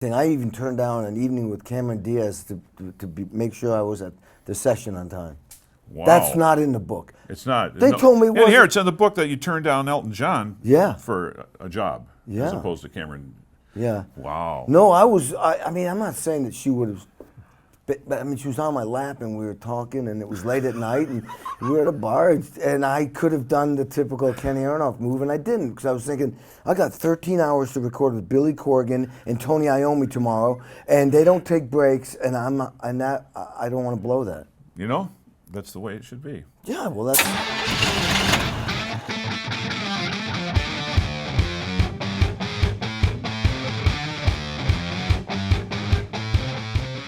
I even turned down an evening with Cameron Diaz to make sure I was at the session on time. Wow. That's not in the book. It's not. They told me it And wasn't. here it's in the book that you turned down Elton John Yeah. for a job as Yeah. opposed to Cameron. Yeah. Wow. No, I mean, I'm not saying that she would have. But I mean, she was on my lap and we were talking, and it was late at night, and we were at a bar, and I could have done the typical Kenny Aronoff move, and I didn't, because I was thinking, I got 13 hours to record with Billy Corgan and Tony Iommi tomorrow, and they don't take breaks, and I don't want to blow that. You know, that's the way it should be. Yeah, well, that's.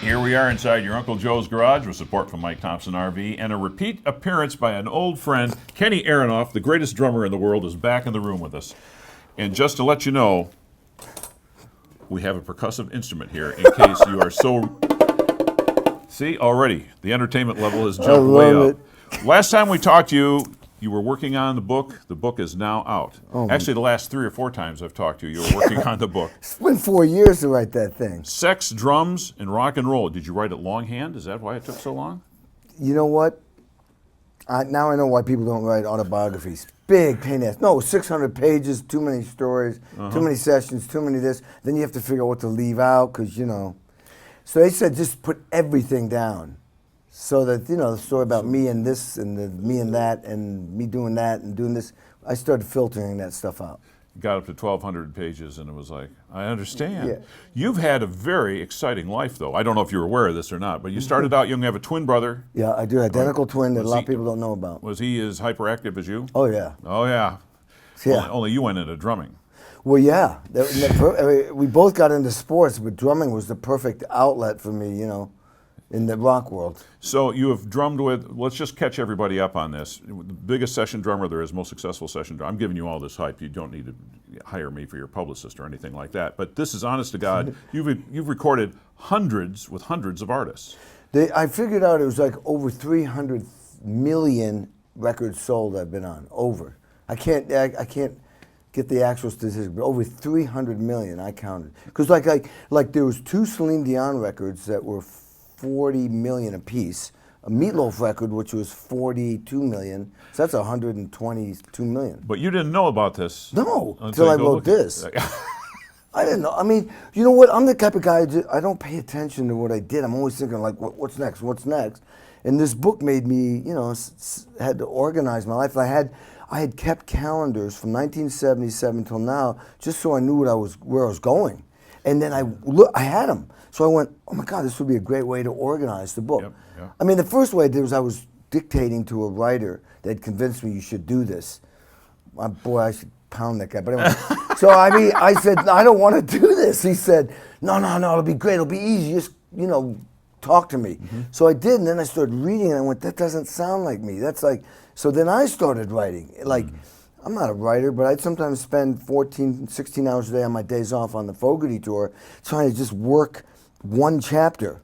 Here we are inside your Uncle Joe's garage with support from Mike Thompson RV and a repeat appearance by an old friend. Kenny Aronoff, the greatest drummer in the world, is back in the room with us. And just to let you know, we have a percussive instrument here in case you are so... See, already, the entertainment level has jumped way up. Last time we talked to you, you were working on the book. The book is now out. Actually, the last 3 or 4 times I've talked to you, you were working on the book. It's been 4 years to write that thing. Sex, Drums, and Rock and Roll. Did you write it longhand? Is that why it took so long? You know what? Now I know why people don't write autobiographies. Big pain in the ass. No, 600 pages, too many stories, too many sessions, too many this. Then you have to figure out what to leave out, because, you know. So they said just put everything down. So that, you know, the story about me and this and me and that and me doing that and doing this, I started filtering that stuff out. Got up to 1,200 pages and it was like, I understand. Yeah. You've had a very exciting life, though. I don't know if you're aware of this or not, but you started out young. You have a twin brother. Yeah, I do. Identical twin that a lot of people don't know about. Was he as hyperactive as you? Oh, yeah. Oh, yeah. Yeah. Only you went into drumming. Well, yeah. We both got into sports, but drumming was the perfect outlet for me, you know, in the rock world. So you have drummed with, let's just catch everybody up on this. The biggest session drummer there is, most successful session drummer. I'm giving you all this hype. You don't need to hire me for your publicist or anything like that. But this is honest to God. You've recorded hundreds with hundreds of artists. I figured out it was like over 300 million records sold I've been on. Over. I can't get the actual statistics, but over 300 million I counted. Because like there was 2 Celine Dion records that were 40 million apiece, a Meatloaf record which was 42 million, so that's 122 million. But you didn't know about this. No, until I wrote this. At I didn't know. I mean, you know what? I'm the type of guy, I don't pay attention to what I did. I'm always thinking like, what's next, what's next? And this book made me, you know, had to organize my life. I had kept calendars from 1977 till now, just so I knew where I was going. And then I had them. So I went, oh my God, this would be a great way to organize the book. Yep, yep. I mean, the first way I did was I was dictating to a writer that convinced me you should do this. Boy, I should pound that guy. But anyway, so I mean, I said, I don't want to do this. He said, no, it'll be great. It'll be easy. Just, you know, talk to me. So I did, and then I started reading, and I went, that doesn't sound like me. That's like, so then I started writing. Like, I'm not a writer, but I'd sometimes spend 14, 16 hours a day on my days off on the Fogarty tour trying to just work one chapter.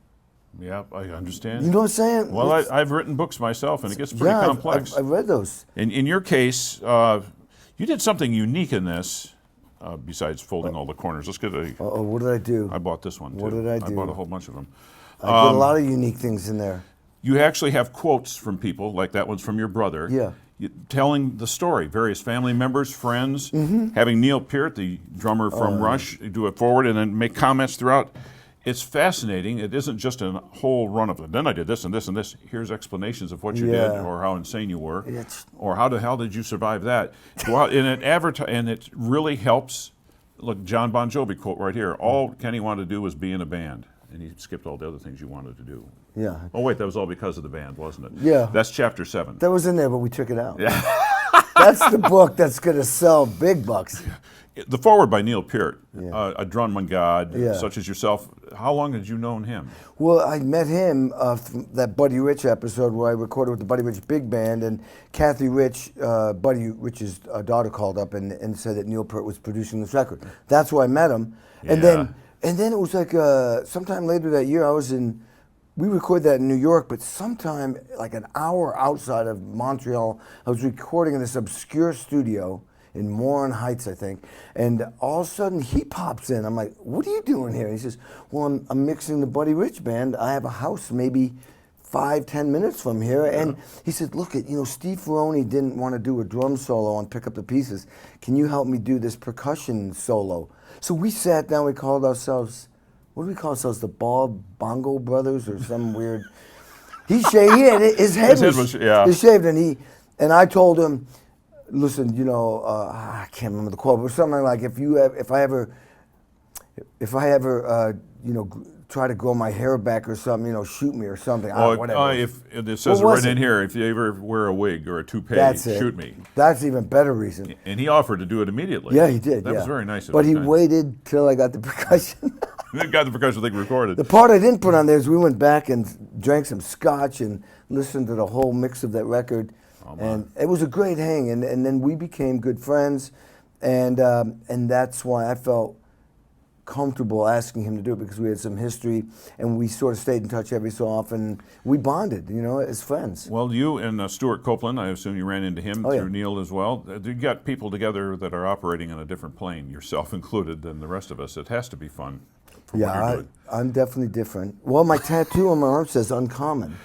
Yeah, I understand. You know what I'm saying? Well, I've written books myself, and it gets pretty complex. I've read those. In your case, you did something unique in this, besides folding all the corners. Let's get a... What did I do? I bought this one, too. What did I do? I bought a whole bunch of them. I did a lot of unique things in there. You actually have quotes from people, like that one's from your brother. Yeah. Telling the story, various family members, friends, having Neil Peart, the drummer from Rush, do it forward and then make comments throughout. It's fascinating. It isn't just a whole run of, then I did this and this and this. Here's explanations of what you did or how insane you were. Or how the hell did you survive that? Well, and it really helps. Look, John Bon Jovi quote right here. All Kenny wanted to do was be in a band. And he skipped all the other things you wanted to do. Yeah. Oh, wait, that was all because of the band, wasn't it? Yeah. That's chapter 7. That was in there, but we took it out. Yeah. That's the book that's going to sell big bucks. The foreword by Neil Peart, a drumman god such as yourself. How long had you known him? Well, I met him from that Buddy Rich episode where I recorded with the Buddy Rich Big Band, and Kathy Rich, Buddy Rich's daughter, called up and said that Neil Peart was producing this record. That's where I met him. And then it was like sometime later that year, we recorded that in New York, but sometime like an hour outside of Montreal, I was recording in this obscure studio in Moron Heights, I think. And all of a sudden, he pops in. I'm like, what are you doing here? He says, well, I'm mixing the Buddy Rich Band. I have a house maybe 5-10 minutes from here. And he said, look, Steve Ferrone didn't want to do a drum solo on Pick Up the Pieces. Can you help me do this percussion solo? So we sat down, we called ourselves, what do we call ourselves, the Bongo Brothers or some weird... He had his head was shaved, and I told him, listen, I can't remember the quote, but something like, if I ever try to grow my hair back or something, shoot me or something. Whatever. If it says it right in here, if you ever wear a wig or a toupee, shoot me. That's even better reason. And he offered to do it immediately. Yeah, he did. That was very nice of him. But he waited till I got the percussion. Got the percussion thing recorded. The part I didn't put on there is we went back and drank some scotch and listened to the whole mix of that record. And it was a great hang. And then we became good friends. And that's why I felt comfortable asking him to do it, because we had some history and we sort of stayed in touch every so often. We bonded, as friends. Well, you and Stuart Copeland, I assume you ran into him through Neil as well. You got people together that are operating on a different plane, yourself included, than the rest of us. It has to be fun. Yeah, I'm definitely different. Well, my tattoo on my arm says uncommon.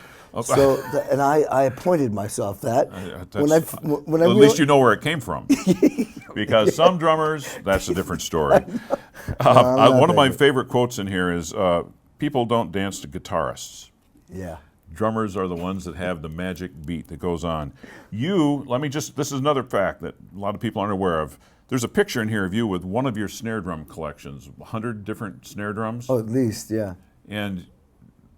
So, and I appointed myself that. At least you know where it came from. Because some drummers, that's a different story. One of my favorite quotes in here is, people don't dance to guitarists. Yeah. Drummers are the ones that have the magic beat that goes on. This is another fact that a lot of people aren't aware of. There's a picture in here of you with one of your snare drum collections, 100 different snare drums. Oh, at least, yeah. And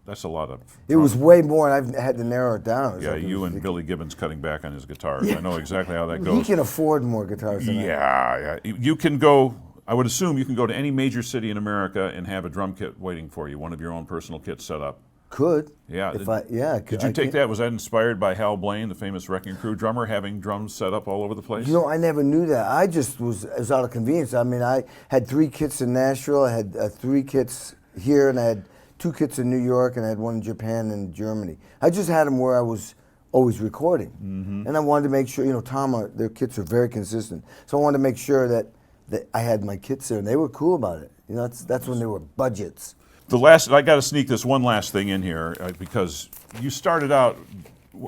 that's a lot of drums. It was way more, and I had to narrow it down. Yeah, you and Billy Gibbons cutting back on his guitars. Yeah. I know exactly how that goes. He can afford more guitars than that. Yeah. You can go, I would assume you can go to any major city in America and have a drum kit waiting for you, one of your own personal kits set up. Could. Yeah. Did you take that? Was that inspired by Hal Blaine, the famous Wrecking Crew drummer, having drums set up all over the place? I never knew that. I just was out of convenience. I mean, I had 3 kits in Nashville. I had 3 kits here, and I had 2 kits in New York, and I had 1 in Japan and Germany. I just had them where I was always recording. Mm-hmm. And I wanted to make sure, Tom, their kits are very consistent. So I wanted to make sure that I had my kits there, and they were cool about it. That's when there were budgets. I got to sneak this one last thing in here, because you started out,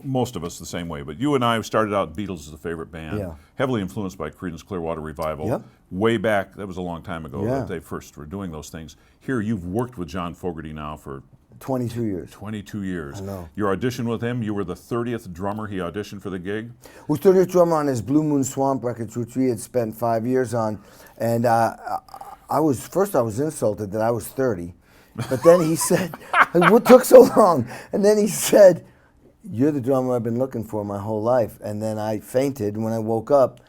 most of us the same way, but you and I started out Beatles as a favorite band, heavily influenced by Creedence Clearwater Revival. Way back, that was a long time ago that they first were doing those things. Here, you've worked with John Fogerty now for 22 years. 22 years. I know. Your audition with him, you were the 30th drummer he auditioned for the gig? We 30th drummer on his Blue Moon Swamp records, which we had spent 5 years on. And I was insulted that I was 30. But then he said, what took so long? And then he said, you're the drummer I've been looking for my whole life. And then I fainted. And when I woke up,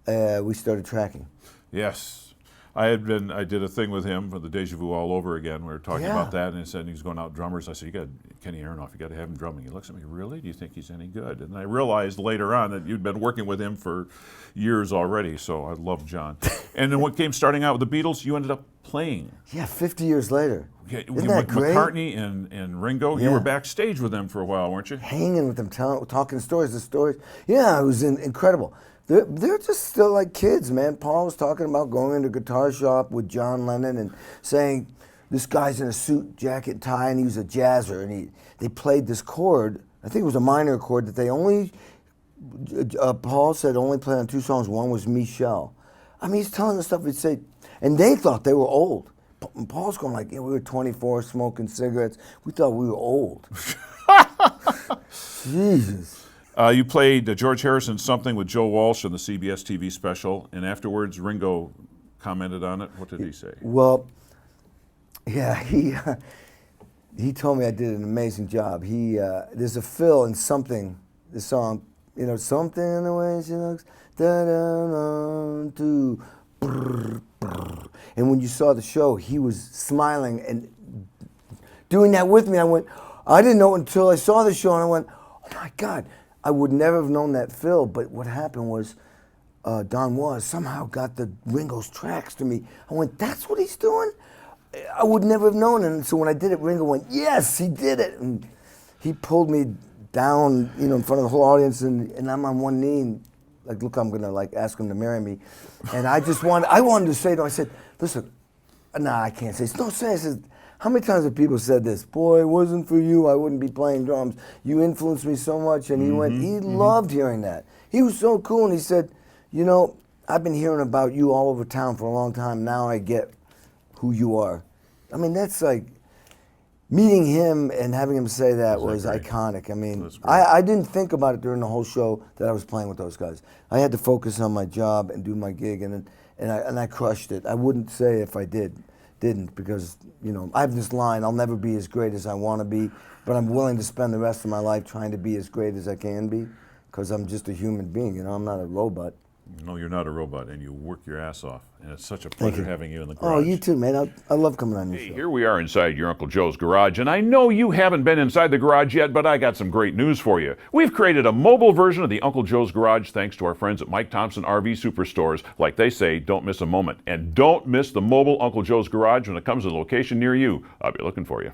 we started tracking. Yes. I did a thing with him for the Deja Vu all over again. We were talking about that, and he said he was going out drummers. I said, you got Kenny Aronoff, you got to have him drumming. He looks at me, really? Do you think he's any good? And I realized later on that you'd been working with him for years already, so I love John. And then what came starting out with the Beatles, you ended up playing. Yeah, 50 years later. Isn't that great? McCartney and Ringo, you were backstage with them for a while, weren't you? Hanging with them, talking stories. Yeah, it was incredible. They're just still like kids, man. Paul was talking about going into a guitar shop with John Lennon and saying, this guy's in a suit, jacket, tie, and he was a jazzer. And they played this chord, I think it was a minor chord, that they only, Paul said only played on 2 songs. One was Michelle. I mean, he's telling the stuff he'd say, and they thought they were old. And Paul's going like, we were 24 smoking cigarettes. We thought we were old. Jesus. You played George Harrison's Something with Joe Walsh on the CBS TV special, and afterwards Ringo commented on it. What did he say? Well, yeah, he told me I did an amazing job. There's a fill in Something, the song, something in the way she looks, da-da-da-do, brr, brr. And when you saw the show, he was smiling and doing that with me. I didn't know until I saw the show, and I went, oh my God. I would never have known that fill, but what happened was Don Was somehow got the Ringo's tracks to me. I went, that's what he's doing? I would never have known. And so when I did it, Ringo went, yes, he did it. And he pulled me down, in front of the whole audience, and I'm on one knee, and like, look, I'm gonna like ask him to marry me, and I wanted to say to him, I said, listen, nah, I can't say. No, say. I said, how many times have people said this? Boy, it wasn't for you, I wouldn't be playing drums. You influenced me so much, and he loved hearing that. He was so cool, and he said, you know, I've been hearing about you all over town for a long time. Now I get who you are. I mean, that's like, meeting him and having him say that was iconic. I mean, I didn't think about it during the whole show that I was playing with those guys. I had to focus on my job and do my gig, and I crushed it. I wouldn't say if I didn't, because, you know, I have this line, I'll never be as great as I want to be, but I'm willing to spend the rest of my life trying to be as great as I can be, because I'm just a human being, you know, I'm not a robot. No, you're not a robot, and you work your ass off. And it's such a pleasure having you in the garage. Oh, you too, man. I love coming on your show. Here we are inside your Uncle Joe's garage, and I know you haven't been inside the garage yet, but I got some great news for you. We've created a mobile version of the Uncle Joe's garage thanks to our friends at Mike Thompson RV Superstores. Like they say, don't miss a moment. And don't miss the mobile Uncle Joe's garage when it comes to a location near you. I'll be looking for you.